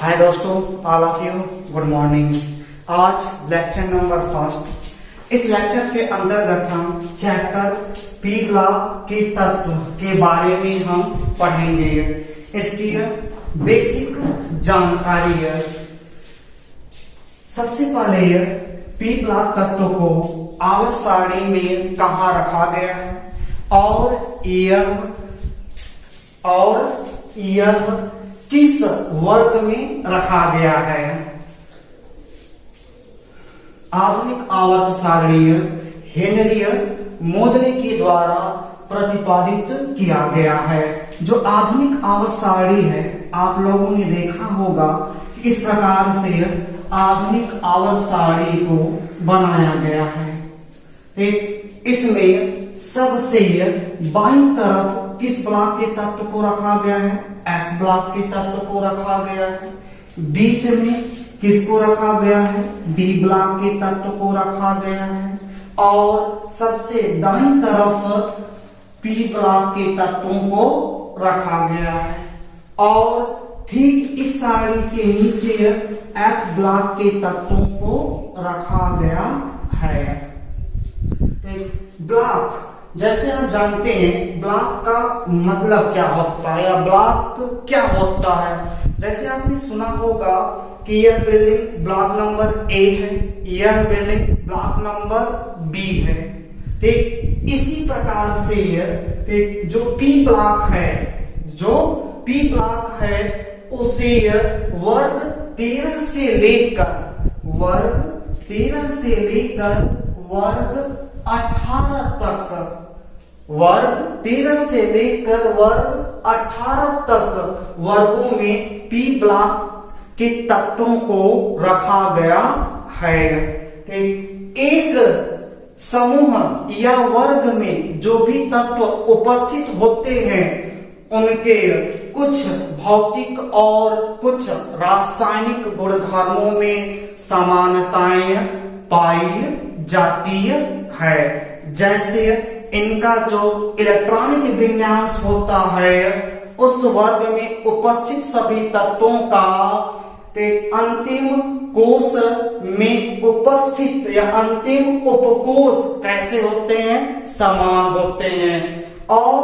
हाय दोस्तों, all of you good morning. आज lecture number first. इस लेक्चर के अंतर्गत हम चैप्टर पी ब्लॉक के तत्व के बारे में हम पढ़ेंगे। इसकी बेसिक जानकारी है। सबसे पहले पी ब्लॉक तत्व को आवर्त सारणी में कहाँ रखा गया है और यह किस वर्ग में रखा गया है। आधुनिक आवर्त सारणी हेनरी मोजले के द्वारा प्रतिपादित किया गया है। जो आधुनिक आवर्त सारणी है, आप लोगों ने देखा होगा कि इस प्रकार से आधुनिक आवर्त सारणी को बनाया गया है। इसमें सबसे बाईं तरफ किस ब्लॉक के तत्व को रखा गया है? एस ब्लॉक के तत्व को रखा गया है। बीच में किसको रखा गया है? डी ब्लॉक के तत्व को रखा गया है। और सबसे दाईं तरफ पी ब्लॉक के तत्वों को रखा गया है। और ठीक इस सारणी के नीचे एफ ब्लॉक के तत्वों को रखा गया है। ब्लॉक, जैसे हम जानते हैं ब्लॉक का मतलब क्या होता है या ब्लॉक क्या होता है। जैसे आपने सुना होगा कि यह बिल्डिंग ब्लॉक नंबर ए है, यह बिल्डिंग ब्लॉक नंबर बी है। ठीक इसी प्रकार से जो पी ब्लॉक है उसे वर्ग 13 से लेकर वर्ग 18 तक, वर्ग 13 से लेकर वर्ग 18 तक वर्गों में पी ब्लॉक के तत्वों को रखा गया है। एक समूह या वर्ग में जो भी तत्व उपस्थित होते हैं उनके कुछ भौतिक और कुछ रासायनिक गुणधर्मों में समानताएं पाई जाती है। जैसे इनका जो इलेक्ट्रॉनिक विन्यास होता है उस वर्ग में उपस्थित सभी तत्वों का अंतिम कोश में उपस्थित या अंतिम उपकोष कैसे होते हैं? समान होते हैं। और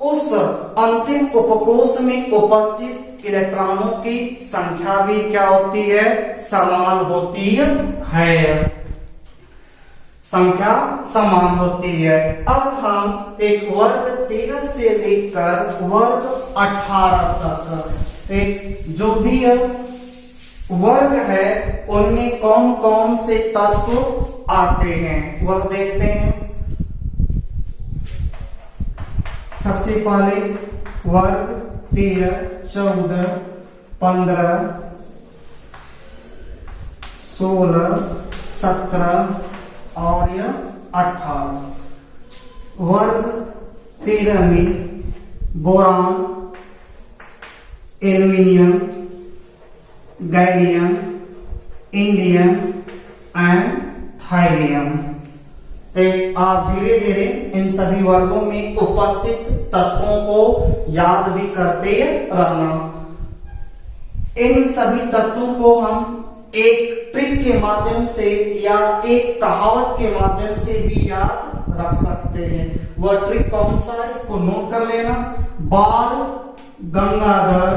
उस अंतिम उपकोष में उपस्थित इलेक्ट्रॉनों की संख्या भी क्या होती है? समान होती है। संख्या समान होती है। अब हम एक वर्ग 13 से लेकर वर्ग 18 तक जो भी वर्ग है उनमें कौन कौन से तत्व आते हैं वह देखते हैं। सबसे पहले वर्ग 13, 14, 15, 16, 17 और यह 18। वर्ग 13 में boron, aluminium, gallium, indium and thallium. आप धीरे धीरे इन सभी वर्गों में उपस्थित तत्वों को याद भी करते रहना। इन सभी तत्वों को हम एक ट्रिक के माध्यम से या एक कहावत के माध्यम से भी याद रख सकते हैं। वह ट्रिक कौन सा है इसको नोट कर लेना। बाल गंगाधर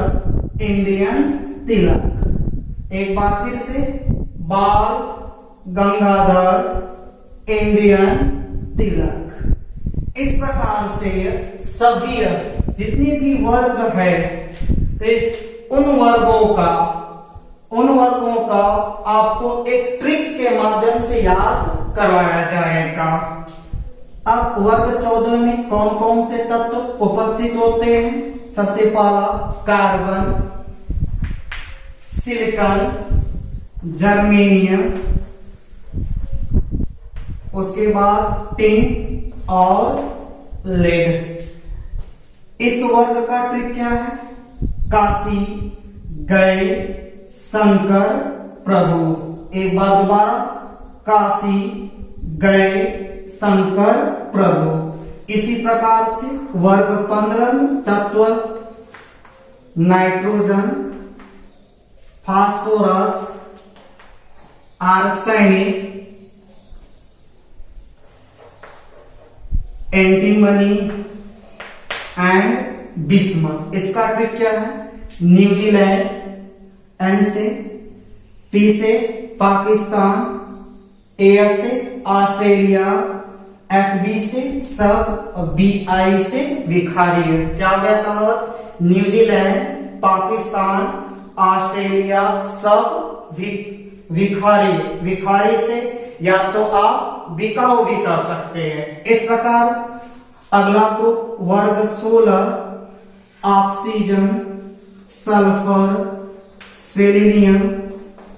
इंडियन तिलक। एक बार फिर से, बाल गंगाधर इंडियन तिलक। इस प्रकार से सभी जितने भी वर्ग है उन वर्गों का आपको एक ट्रिक के माध्यम से याद करवाया जाएगा। अब वर्ग 14 में कौन कौन से तत्व उपस्थित होते हैं? सबसे पहला कार्बन, सिलिकॉन, जर्मेनियम, उसके बाद टिन और लेड। इस वर्ग का ट्रिक क्या है? काशी गए शंकर प्रभु। एक बार दोबारा, काशी गए शंकर प्रभु। इसी प्रकार से वर्ग 15 तत्व nitrogen, phosphorus, arsenic, antimony and bismuth. इसका ट्रिक क्या है? न्यूजीलैंड, एन से, पी से पाकिस्तान, ए से ऑस्ट्रेलिया, एस बी से सब, बी आई से विखारी। क्या हो गया कहावत? न्यूजीलैंड, पाकिस्तान, ऑस्ट्रेलिया सब विखारी। विखारी से या तो आप बिकाऊ भी कह सकते हैं। इस प्रकार अगला ग्रुप वर्ग 16 oxygen, sulphur, selenium,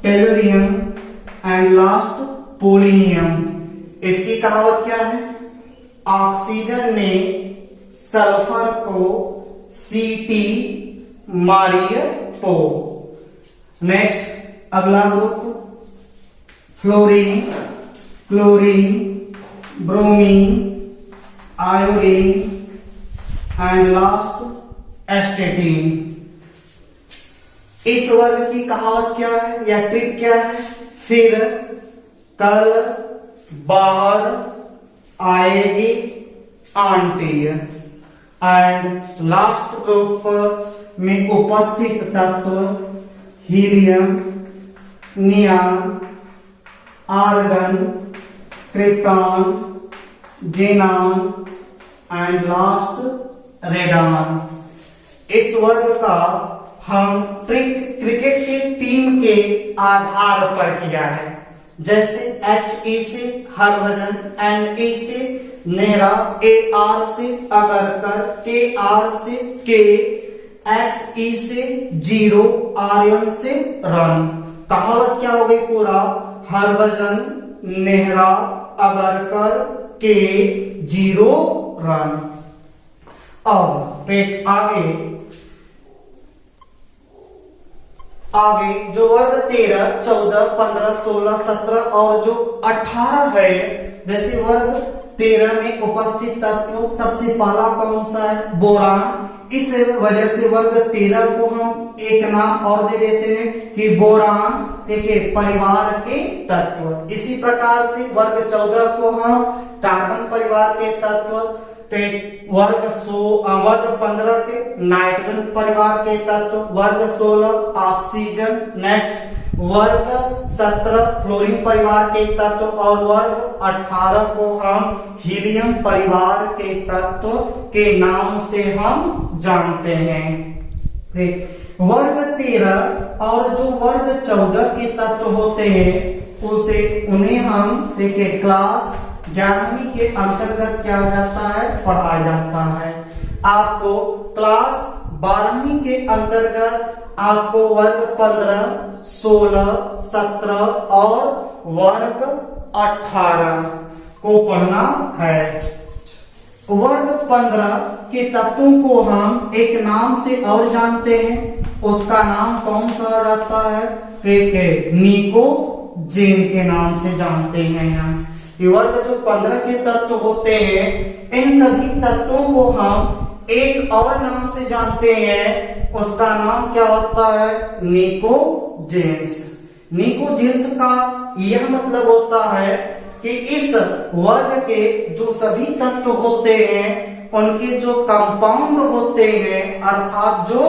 tellurium and last polonium. इसकी कहावत क्या है? ऑक्सीजन ने सल्फर को सीटी मारिय पो। नेक्स्ट अगला group fluorine, chlorine, bromine, iodine and last astatine. इस वर्ग की कहावत क्या है या ट्रिक क्या है? फिर कल बाहर आएगी आंटी। एंड लास्ट ग्रुप में उपस्थित तत्व helium, neon, argon, krypton, xenon and last radon. इस वर्ग का हम क्रिकेट की टीम के आधार पर किया है। जैसे एच ई से हरभजन, एन ई से नेहरा, ए आर से अगरकर, के आर से के, एक्स ई से जीरो, आर एन से रन। कहावत क्या हो गई? पूरा हरभजन, नेहरा, अगरकर, के, जीरो, रन। अब एक आगे जो वर्ग 13, 14, 15, 16, 17 और जो 18 है, जैसे वर्ग 13 में उपस्थित तत्व सबसे पहला कौन सा है? बोरान। इस वजह से वर्ग 13 को हम एक नाम और दे देते हैं कि बोरान के परिवार के तत्व। इसी प्रकार से वर्ग 14 को हम कार्बन परिवार के तत्व, वर्ग 15 के नाइट्रोजन परिवार के तत्व, वर्ग 16 ऑक्सीजन, नेक्स्ट वर्ग 17 फ्लोरीन परिवार के तत्व और वर्ग 18 को हम हीलियम परिवार के तत्व के नाम से हम जानते हैं। वर्ग 13 और जो वर्ग 14 के तत्व होते हैं उन्हें हम देखिए क्लास 11वीं के अंतर्गत क्या जाता है? पढ़ाया जाता है। आपको क्लास 12वीं के अंतर्गत आपको वर्ग 15, 16, 17 और वर्ग 18 को पढ़ना है। वर्ग 15 के तत्वों को हम एक नाम से और जानते हैं। उसका नाम कौन सा रहता है? निकोजेन के नाम से जानते हैं। यहाँ वर्ग जो 15 के तत्व होते हैं, इन सभी तत्वों को हम एक और नाम से जानते हैं। उसका नाम क्या होता है? निकोजेन्स। निकोजेन्स का यह मतलब होता है कि इस वर्ग के जो सभी तत्व होते हैं उनके जो कंपाउंड होते हैं अर्थात जो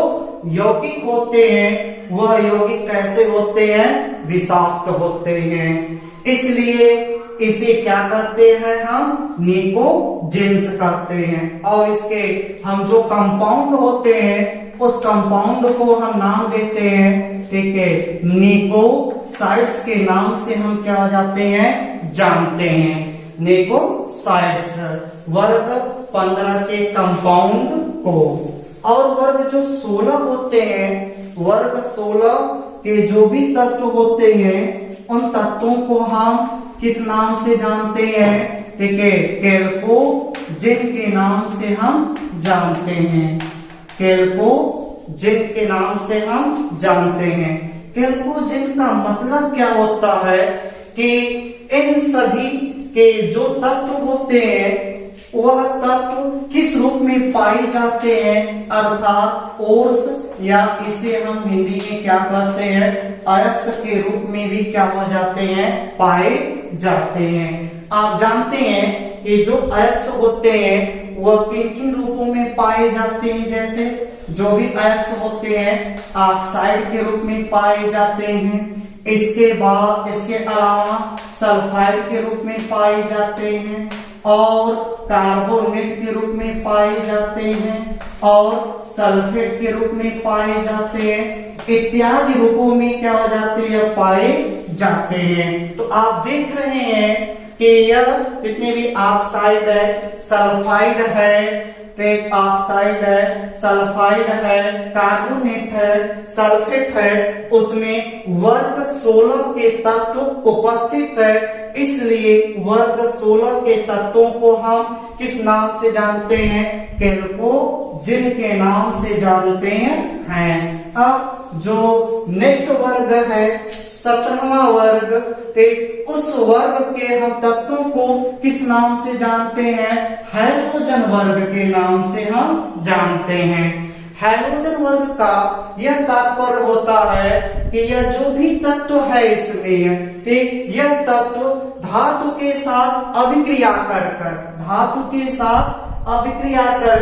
यौगिक होते हैं वह यौगिक कैसे होते हैं? विषाक्त होते हैं। इसलिए इसे क्या करते हैं? हम निकोजेन्स करते हैं। और इसके हम जो कंपाउंड होते हैं उस कंपाउंड को हम नाम देते हैं, ठीक है, निकोसाइड्स के नाम से हम क्या जाते हैं? जानते हैं। निकोसाइड्स वर्ग 15 के कंपाउंड को। और वर्ग जो 16 होते हैं, वर्ग 16 के जो भी तत्व होते हैं उन तत्वों को हम किस नाम से जानते हैं? ठीक है, कैल्कोजेन के नाम से हम जानते हैं। कैल्कोजेन के नाम से हम जानते हैं। कैल्कोजेन का मतलब क्या होता है कि इन सभी के जो तत्व होते हैं वह तत्व किस रूप में पाए जाते हैं, अर्थात ओर्स, या इसे हम हिंदी में क्या कहते हैं, अयस्क के रूप में भी क्या हो जाते हैं, पाए जाते हैं। आप जानते हैं कि जो अयस्क होते हैं वह किन किन रूपों में पाए जाते हैं, जैसे जो भी अयस्क होते हैं ऑक्साइड के रूप में पाए जाते हैं, इसके बाद इसके अलावा सल्फाइड के रूप में पाए जाते हैं, और कार्बोनेट के रूप में पाए जाते हैं, और सल्फेट के रूप में पाए जाते हैं, इत्यादि रूपों में क्या हो जाते हैं, पाए जाते हैं। तो आप देख रहे हैं कि यह जितने भी ऑक्साइड है, सल्फाइड है, ऑक्साइड है, सल्फाइड है, कार्बोनेट है, सल्फेट है, उसमें वर्ग 16 के तत्व उपस्थित है। इसलिए वर्ग 16 के तत्वों को हम किस नाम से जानते हैं, केल्कोजिन के नाम से जानते हैं। अब जो नेक्स्ट वर्ग है 17वां वर्ग, उस वर्ग के हम तत्वों को किस नाम से जानते हैं, हाइड्रोजन वर्ग के नाम से हम जानते हैं। हाइड्रोजन वर्ग का यह तात्पर्य होता है कि यह जो भी तत्व है इसमें, ठीक, यह तत्व धातु के साथ अभिक्रिया कर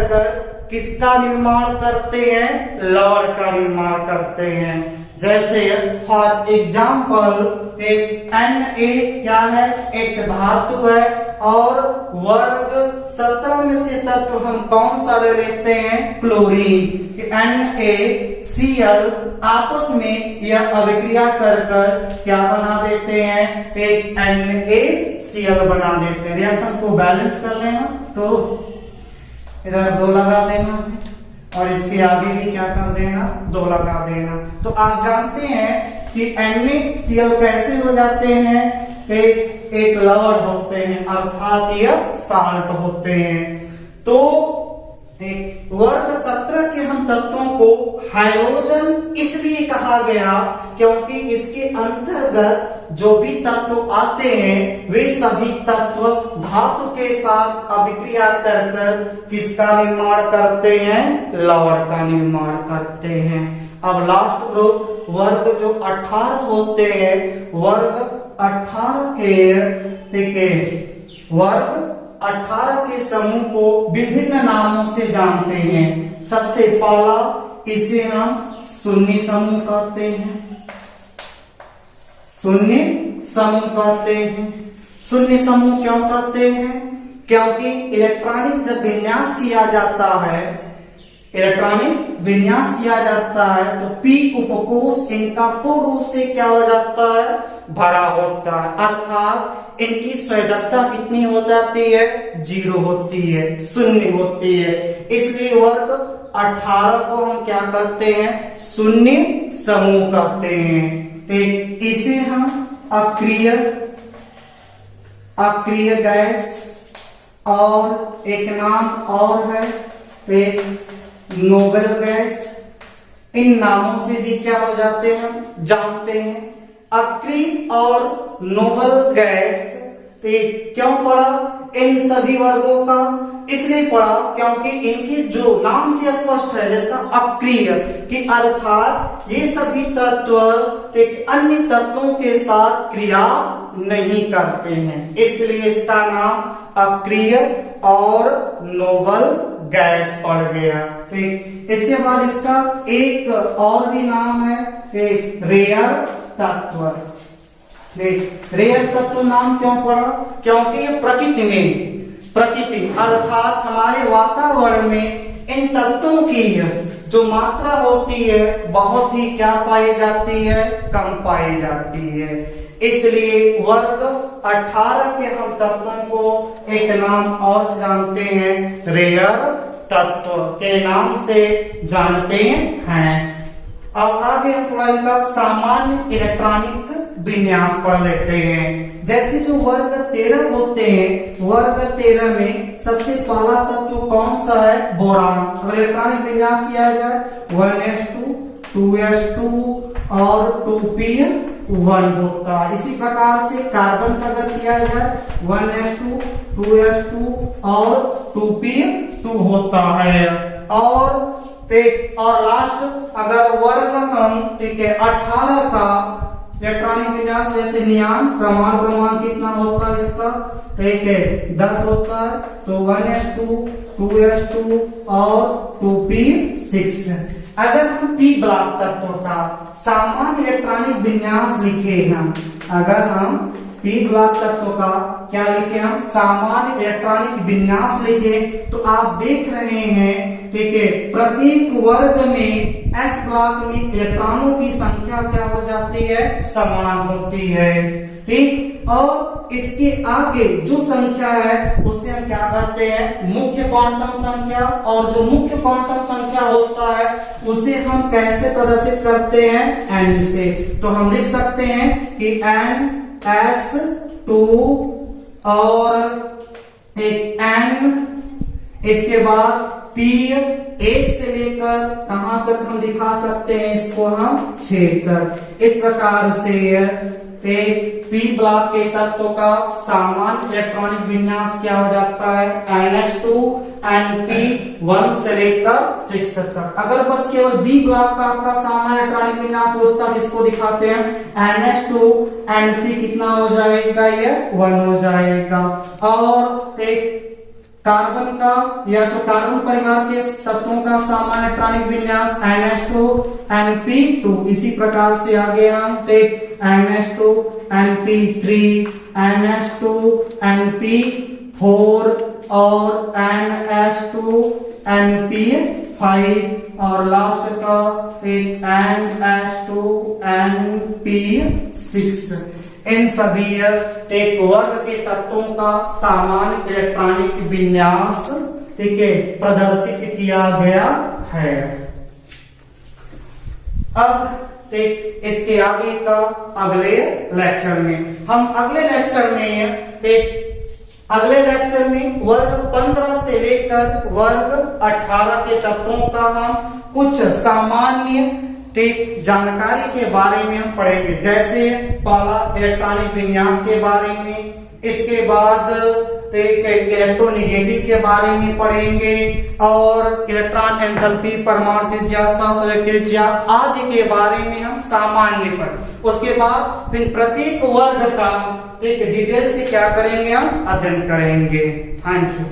किसका निर्माण करते हैं, लवण का निर्माण करते हैं। जैसे फॉर एग्जाम्पल एक Na क्या है, एक धातु है, और वर्ग 17 में से तत्व हम कौन सा ले लेते हैं, क्लोरीन। NaCl आपस में यह अभिक्रिया कर क्या बना देते हैं, एक NaCl बना देते हैं। रिएक्शन को बैलेंस कर लेना, तो इधर 2 लगा देना और इसके आगे भी क्या कर देना, 2 लगा देना। तो आप जानते हैं कि NaCl कैसे हो जाते हैं, एक लवण होते हैं, अर्थात यह साल्ट होते हैं। तो वर्ग 17 के हम तत्वों को हाइड्रोजन इसलिए कहा गया क्योंकि इसके अंतर्गत जो भी तत्व आते हैं वे सभी तत्व धातु के साथ अभिक्रिया कर किसका निर्माण करते हैं, लवण का निर्माण करते हैं। अब लास्ट ग्रुप वर्ग जो 18 होते हैं, वर्ग 18 के समूह को विभिन्न नामों से जानते हैं। सबसे पहला इसे हम शून्य समूह कहते हैं, शून्य समूह क्यों कहते हैं, क्योंकि इलेक्ट्रॉनिक जब विन्यास किया जाता है तो p उपकोष इनका पूर्ण रूप से क्या हो जाता है, भरा होता है, अर्थात इनकी संयोजकता कितनी हो जाती है, 0 होती है, 0 होती है। इसलिए वर्ग 18 को हम क्या कहते हैं, शून्य समूह कहते हैं। इसे हम अक्रिय गैस, और एक नाम और है नोबल गैस, इन नामों से भी क्या हो जाते हैं, जानते हैं। अक्रिय और नोबल गैस क्यों पढ़ा इन सभी वर्गों का, इसलिए पढ़ा क्योंकि इनकी जो नाम से स्पष्ट है, जैसा अक्रिय कि अर्थात ये सभी तत्व एक अन्य तत्वों के साथ क्रिया नहीं करते हैं, इसलिए इसका नाम अक्रिय और नोबल गैस पड़ गया। ठीक, इसके बाद इसका एक और भी नाम है, एक रेयर तत्व। रेयर तत्व नाम क्यों पड़ा, क्योंकि प्रकृति अर्थात हमारे वातावरण में इन तत्वों की जो मात्रा होती है बहुत ही क्या पाई जाती है, कम पाई जाती है। इसलिए वर्ग 18 के हम तत्वों को एक नाम और जानते हैं, रेयर तत्व के नाम से जानते हैं। अब आगे हम थोड़ा इनका सामान्य इलेक्ट्रॉनिक विन्यास पढ़ लेते हैं। जैसे जो वर्ग 13 होते हैं, वर्ग 13 में सबसे पहला तत्व कौन सा है, बोरान। अगर इलेक्ट्रॉनिक विन्यास किया जाए 1s2 2s2 और 2p1 होता है। इसी प्रकार से कार्बन का अगर किया जाए 1s2 2s2 और 2p2 होता है। और लास्ट अगर वर्ग हम, ठीक है, 18 का इलेक्ट्रॉनिक विन्यास जैसे नियान क्रमांक कितना होता है इसका, ठीक है, 10 होता है, तो 1s2, 2s2 और 2p6। अगर हम p ब्लॉक तत्वों का सामान्य इलेक्ट्रॉनिक विन्यास लिखे हम, अगर हम p ब्लॉक तत्वों का क्या लिखे, हम सामान्य इलेक्ट्रॉनिक विन्यास लिखे, तो आप देख रहे हैं, ठीक है, प्रत्येक वर्ग में s ब्लॉक में इलेक्ट्रॉनों की संख्या क्या हो जाती है, समान होती है, ठीक। और इसके आगे जो संख्या है उसे हम क्या कहते हैं, मुख्य क्वांटम संख्या। और जो मुख्य क्वांटम संख्या होता है उसे हम कैसे प्रदर्शित करते हैं, n से। तो हम लिख सकते हैं कि ns2 और एक n, इसके बाद p 1 से लेकर कहां तक हम दिखा सकते हैं, इसको हम 6 तक। इस प्रकार से एक p ब्लॉक के तत्वों का सामान्य इलेक्ट्रॉनिक विन्यास क्या हो जाता है, ns2 np 1 से लेकर 6 तक। अगर बस केवल b ब्लॉक का आपका सामान्य इलेक्ट्रॉनिक विन्यास पूछता है, इसको दिखाते हैं, ns2 np कितना हो जाएगा, ये 1 हो जाएगा। और एक कार्बन का या तो कार्बन परिवार के तत्वों का सामान्य इलेक्ट्रॉनिक विन्यास ns2 np2। इसी प्रकार से आगे हम take ns2 np3 ns2 np4 और ns2 np5 और लास्ट का एक ns2 np6। इन सभी एक वर्ग के तत्वों का सामान्य इलेक्ट्रॉनिक विन्यास, ठीक है, प्रदर्शित किया गया है। अब एक इसके आगे का अगले लेक्चर में हम अगले लेक्चर में वर्ग 15 से लेकर वर्ग 18 के तत्वों का हम कुछ सामान्य जानकारी के बारे में हम पढ़ेंगे। जैसे पहला इलेक्ट्रॉनिक विन्यास के बारे में, इसके बाद इलेक्ट्रोनेगेटिव के बारे में पढ़ेंगे और इलेक्ट्रॉन एंथैल्पी, परमाणु त्रिज्या, सहसंयोजक त्रिज्या आदि के बारे में हम सामान्य पढ़ेंगे। उसके बाद फिर प्रत्येक वर्ग का एक डिटेल से क्या करेंगे, हम अध्ययन करेंगे। Thank you.